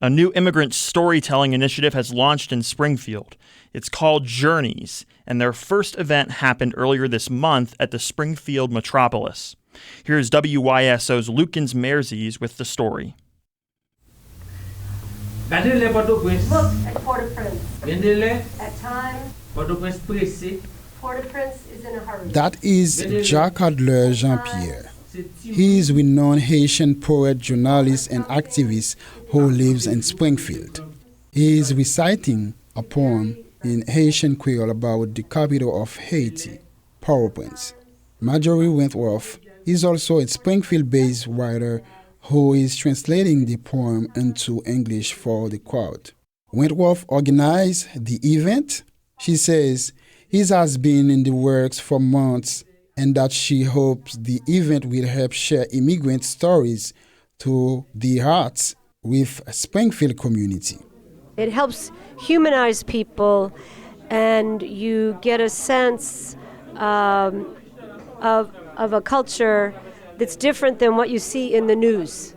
A new immigrant storytelling initiative has launched in Springfield. It's called Journeys, and their first event happened earlier this month at the Springfield Metropolis. Here's WYSO's Luckens Merzius with the story. Look at Port-au-Prince. At times, Port-au-Prince is in a hurry. That is Jacques Adler Jean-Pierre. He is a renowned Haitian poet, journalist, and activist who lives in Springfield. He is reciting a poem in Haitian Creole about the capital of Haiti, Port-au-Prince. Marjorie Wentworth is also a Springfield-based writer who is translating the poem into English for the crowd. Wentworth organized the event. She says it has been in the works for months and that she hopes the event will help share immigrant stories to the hearts with a Springfield community. It helps humanize people, and you get a sense of a culture that's different than what you see in the news.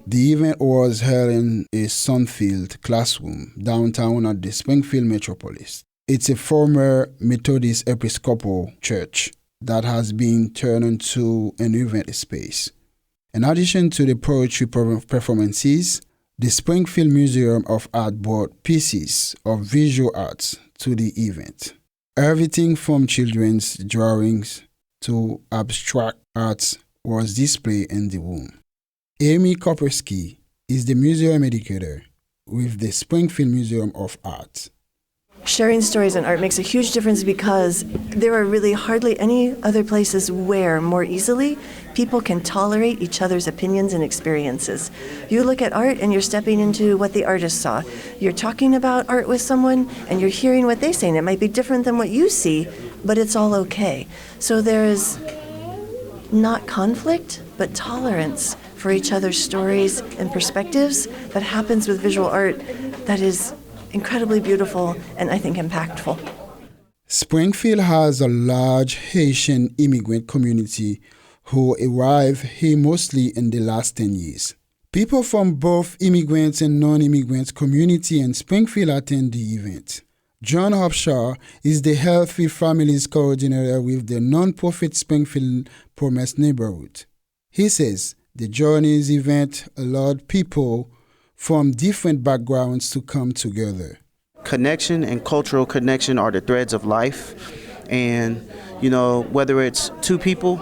The event was held in a sun-filled classroom downtown at the Springfield Metropolis. It's a former Methodist Episcopal church that has been turned into an event space. In addition to the poetry performances, the Springfield Museum of Art brought pieces of visual arts to the event. Everything from children's drawings to abstract arts was displayed in the room. Amy Korpieski is the museum educator with the Springfield Museum of Art. Sharing stories and art makes a huge difference because there are really hardly any other places where more easily people can tolerate each other's opinions and experiences. You look at art and you're stepping into what the artist saw. You're talking about art with someone and you're hearing what they say, and it might be different than what you see, but it's all okay. So there is not conflict, but tolerance for each other's stories and perspectives that happens with visual art that is incredibly beautiful and I think impactful. Springfield has a large Haitian immigrant community who arrived here mostly in the last 10 years. People from both immigrants and non-immigrants community in Springfield attend the event. Jon Upshaw is the Healthy Families Coordinator with the nonprofit Springfield Promise Neighborhood. He says the Journeys event allowed people from different backgrounds to come together. Connection and cultural connection are the threads of life. And, whether it's two people,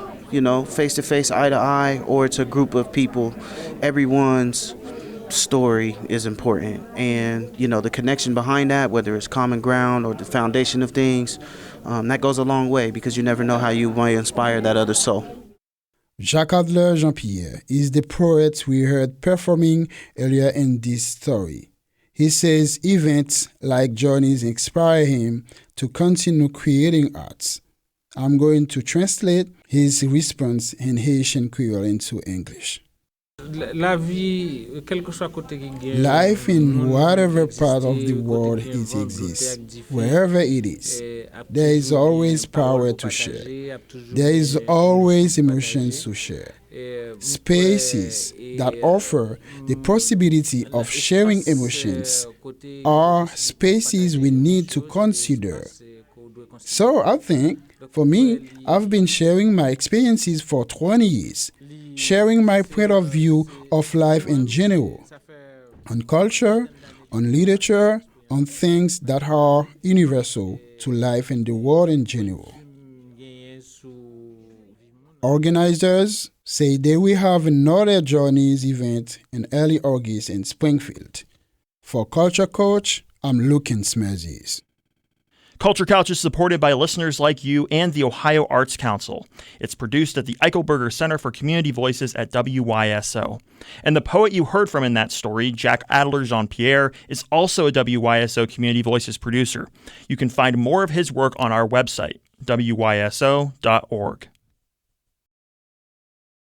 face to face, eye to eye, or it's a group of people, everyone's story is important. And, the connection behind that, whether it's common ground or the foundation of things, that goes a long way because you never know how you might inspire that other soul. Jacques Adler Jean-Pierre is the poet we heard performing earlier in this story. He says events like Journeys inspire him to continue creating arts. I'm going to translate his response in Haitian Creole into English. Life in whatever part of the world it exists, wherever it is, there is always power to share. There is always emotions to share. Spaces that offer the possibility of sharing emotions are spaces we need to consider. So I think, for me, I've been sharing my experiences for 20 years. Sharing my point of view of life in general, on culture, on literature, on things that are universal to life in the world in general. Organizers say they will have another Journeys event in early August in Springfield. For Culture Coach, I'm Luckens Merzius. Culture Couch is supported by listeners like you and the Ohio Arts Council. It's produced at the Eichelberger Center for Community Voices at WYSO. And the poet you heard from in that story, Jacques Adler Jean-Pierre, is also a WYSO Community Voices producer. You can find more of his work on our website, wyso.org.